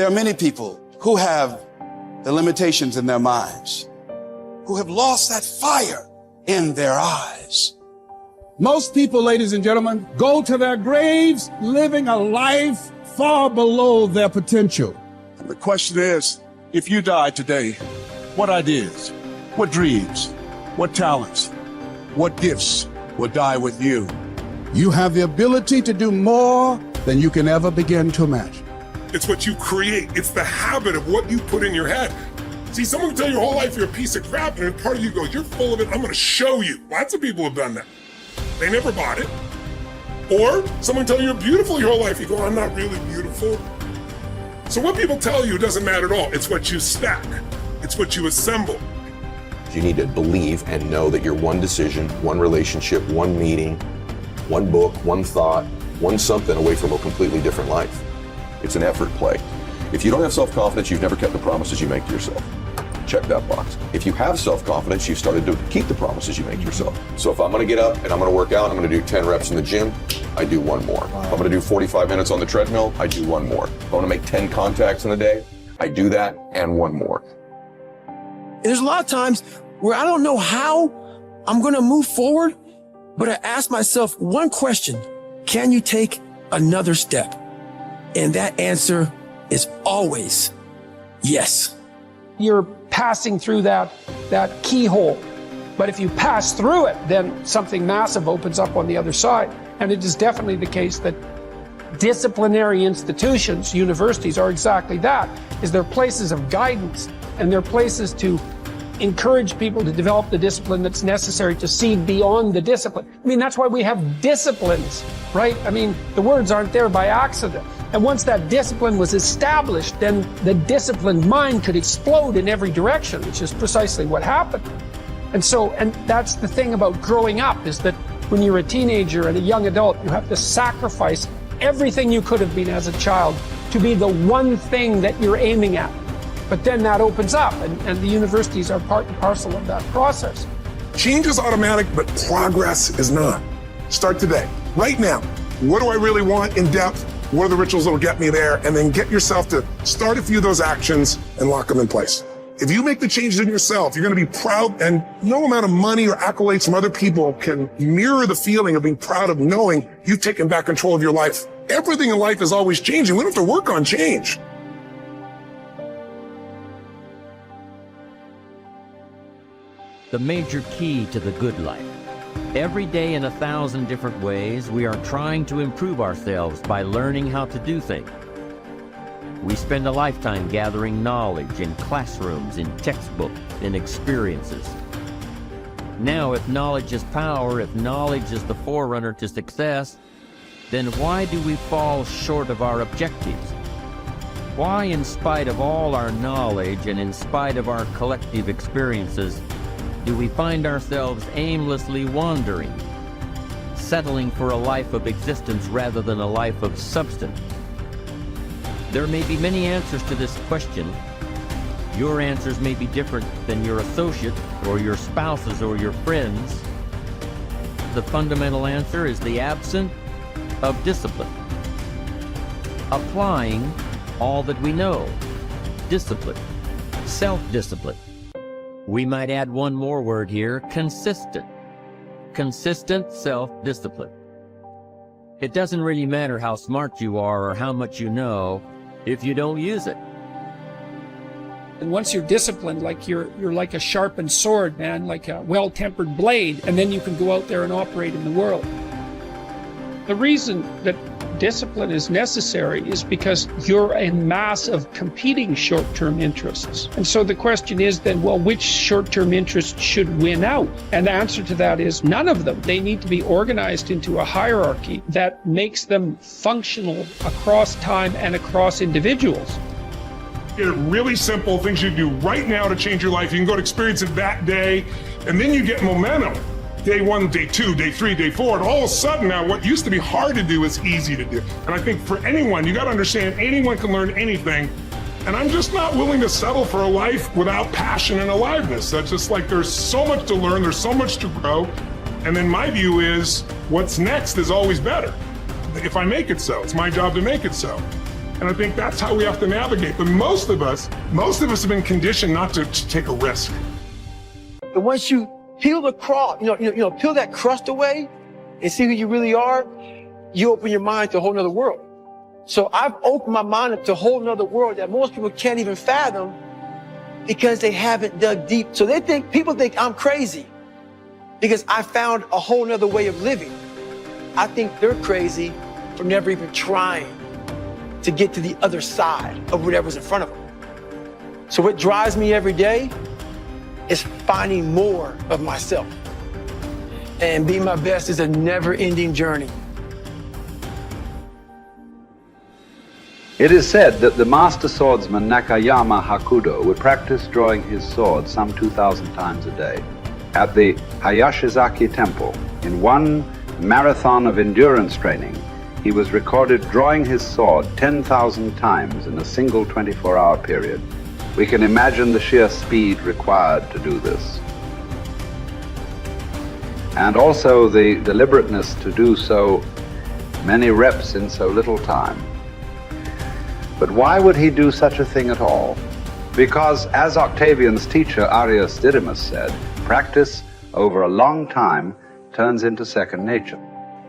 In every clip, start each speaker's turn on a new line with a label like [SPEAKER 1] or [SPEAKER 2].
[SPEAKER 1] There are many people who have the limitations in their minds, who have lost that fire in their eyes.
[SPEAKER 2] Most people, ladies and gentlemen, go to their graves living a life far below their potential.
[SPEAKER 3] And the question is, if you die today, what ideas, what dreams, what talents, what gifts will die with you?
[SPEAKER 2] You have the ability to do more than you can ever begin to imagine.
[SPEAKER 4] It's what you create. It's the habit of what you put in your head. See, someone can tell you your whole life you're a piece of crap, and part of you goes, you're full of it, I'm gonna show you. Lots of people have done that. They never bought it. Or someone tell you you're beautiful your whole life, you go, I'm not really beautiful. So what people tell you doesn't matter at all. It's what you stack. It's what you assemble.
[SPEAKER 5] You need to believe and know that you're one decision, one relationship, one meeting, one book, one thought, one something away from a completely different life. It's an effort play. If you don't have self-confidence, you've never kept the promises you make to yourself. Check that box. If you have self-confidence, you've started to keep the promises you make to yourself. So if I'm gonna get up and I'm gonna work out, I'm gonna do 10 reps in the gym, I do one more. If I'm gonna do 45 minutes on the treadmill, I do one more. If I wanna make 10 contacts in a day, I do that and one more.
[SPEAKER 6] There's a lot of times where I don't know how I'm gonna move forward, but I ask myself one question: can you take another step? And that answer is always yes.
[SPEAKER 7] You're passing through that keyhole. But if you pass through it, then something massive opens up on the other side. And it is definitely the case that disciplinary institutions, universities, are exactly that, is they're places of guidance, and they're places to encourage people to develop the discipline that's necessary to see beyond the discipline. I mean, that's why we have disciplines, right? I mean, the words aren't there by accident. And once that discipline was established, then the disciplined mind could explode in every direction, which is precisely what happened. And that's the thing about growing up, is that when you're a teenager and a young adult, you have to sacrifice everything you could have been as a child to be the one thing that you're aiming at. But then that opens up, and the universities are part and parcel of that process.
[SPEAKER 4] Change is automatic, but progress is not. Start today, right now. What do I really want in depth? What are the rituals that will get me there? And then get yourself to start a few of those actions and lock them in place. If you make the changes in yourself, you're going to be proud, and no amount of money or accolades from other people can mirror the feeling of being proud of knowing you've taken back control of your life. Everything in life is always changing. We don't have to work on change.
[SPEAKER 8] The major key to the good life. Every day in 1,000 different ways, we are trying to improve ourselves by learning how to do things. We spend a lifetime gathering knowledge in classrooms, in textbooks, in experiences. Now, if knowledge is power, if knowledge is the forerunner to success, then why do we fall short of our objectives? Why, in spite of all our knowledge and in spite of our collective experiences, do we find ourselves aimlessly wandering, settling for a life of existence rather than a life of substance? There may be many answers to this question. Your answers may be different than your associate or your spouse's or your friends. The fundamental answer is the absence of discipline. Applying all that we know. Discipline. Self-discipline. We might add one more word here: consistent. Consistent self-discipline. It doesn't really matter how smart you are or how much you know if you don't use it.
[SPEAKER 7] And once you're disciplined, like you're like a sharpened sword, man, like a well-tempered blade, and then you can go out there and operate in the world. The reason that discipline is necessary is because you're a mass of competing short-term interests. And so the question is then, well, which short-term interest should win out? And the answer to that is none of them. They need to be organized into a hierarchy that makes them functional across time and across individuals.
[SPEAKER 4] Get it really simple, things you do right now to change your life. You can go to experience it that day, and then you get momentum. Day 1, day 2, day 3, day 4, and all of a sudden now what used to be hard to do is easy to do. And I think for anyone, you got to understand, anyone can learn anything. And I'm just not willing to settle for a life without passion and aliveness. That's just like, there's so much to learn, there's so much to grow. And then my view is, what's next is always better. If I make it so, it's my job to make it so. And I think that's how we have to navigate. But most of us have been conditioned not to take a risk.
[SPEAKER 6] But once you peel the crust, peel that crust away and see who you really are, you open your mind to a whole nother world. So I've opened my mind up to a whole nother world that most people can't even fathom because they haven't dug deep. So people think I'm crazy because I found a whole nother way of living. I think they're crazy for never even trying to get to the other side of whatever's in front of them. So what drives me every day is finding more of myself. And being my best is a never-ending journey.
[SPEAKER 9] It is said that the master swordsman Nakayama Hakudo would practice drawing his sword some 2,000 times a day. At the Hayashizaki temple, in one marathon of endurance training, he was recorded drawing his sword 10,000 times in a single 24-hour period. We can imagine the sheer speed required to do this. And also the deliberateness to do so many reps in so little time. But why would he do such a thing at all? Because, as Octavian's teacher Arrius Didymus said, practice over a long time turns into second nature.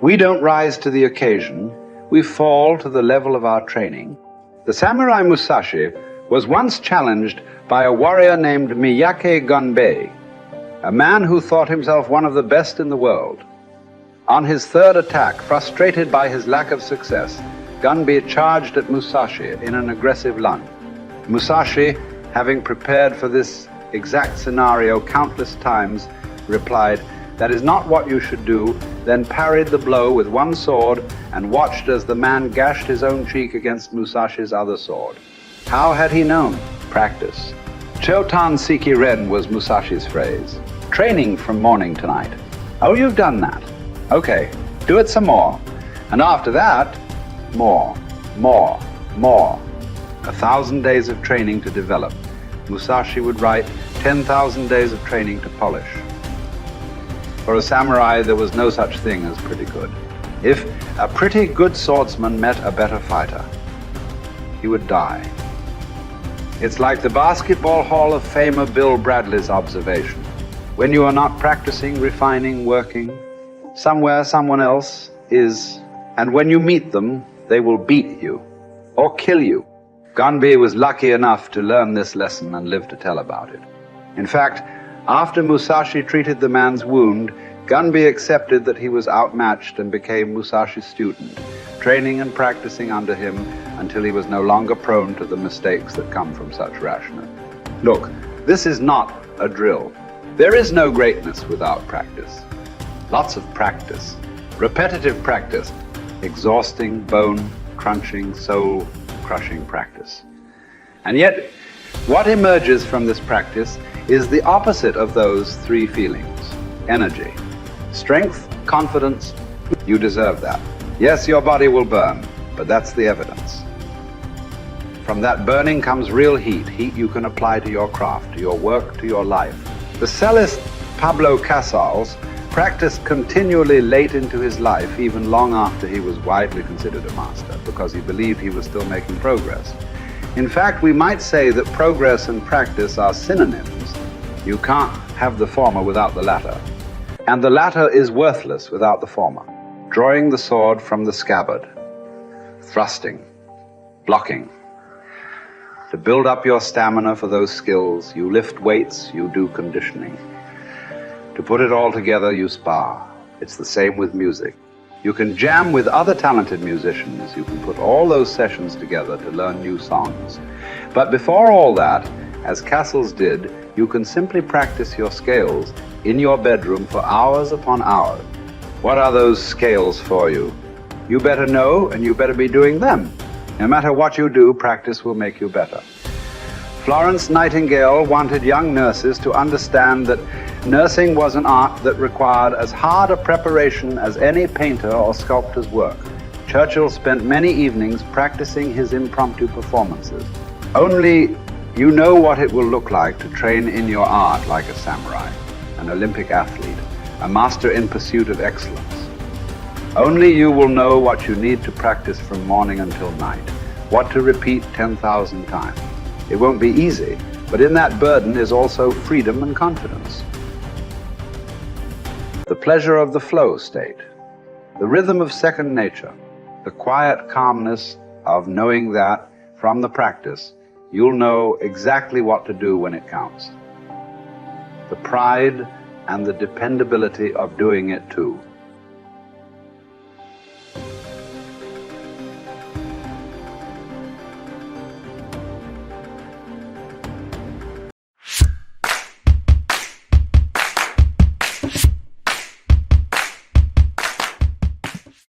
[SPEAKER 9] We don't rise to the occasion, we fall to the level of our training. The samurai Musashi was once challenged by a warrior named Miyake Gunbei, a man who thought himself one of the best in the world. On his third attack, frustrated by his lack of success, Gunbei charged at Musashi in an aggressive lunge. Musashi, having prepared for this exact scenario countless times, replied, "That is not what you should do," then parried the blow with one sword and watched as the man gashed his own cheek against Musashi's other sword. How had he known? Practice. Chotan Siki-ren was Musashi's phrase. Training from morning to night. Oh, you've done that. Okay, do it some more. And after that, more, more, more. 1,000 days of training to develop. Musashi would write 10,000 days of training to polish. For a samurai, there was no such thing as pretty good. If a pretty good swordsman met a better fighter, he would die. It's like the Basketball Hall of Famer Bill Bradley's observation. When you are not practicing, refining, working, somewhere someone else is, and when you meet them, they will beat you or kill you. Gunbei was lucky enough to learn this lesson and live to tell about it. In fact, after Musashi treated the man's wound, Gunbei accepted that he was outmatched and became Musashi's student, training and practicing under him until he was no longer prone to the mistakes that come from such rashness. Look, this is not a drill. There is no greatness without practice. Lots of practice, repetitive practice, exhausting, bone-crunching, soul-crushing practice. And yet, what emerges from this practice is the opposite of those three feelings. Energy, strength, confidence. You deserve that. Yes, your body will burn, but that's the evidence. From that burning comes real heat, heat you can apply to your craft, to your work, to your life. The cellist Pablo Casals practiced continually late into his life, even long after he was widely considered a master, because he believed he was still making progress. In fact, we might say that progress and practice are synonyms. You can't have the former without the latter. And the latter is worthless without the former. Drawing the sword from the scabbard, thrusting, blocking. To build up your stamina for those skills, you lift weights, you do conditioning. To put it all together, you spar. It's the same with music. You can jam with other talented musicians. You can put all those sessions together to learn new songs. But before all that, as Casals did, you can simply practice your scales in your bedroom for hours upon hours. What are those scales for you? You better know, and you better be doing them. No matter what you do, practice will make you better. Florence Nightingale wanted young nurses to understand that nursing was an art that required as hard a preparation as any painter or sculptor's work. Churchill spent many evenings practicing his impromptu performances. Only you know what it will look like to train in your art like a samurai, an Olympic athlete, a master in pursuit of excellence. Only you will know what you need to practice from morning until night. what to repeat 10,000 times. It won't be easy, but in that burden is also freedom and confidence. The pleasure of the flow state, the rhythm of second nature, the quiet calmness of knowing that from the practice, you'll know exactly what to do when it counts. The pride and the dependability of doing it too.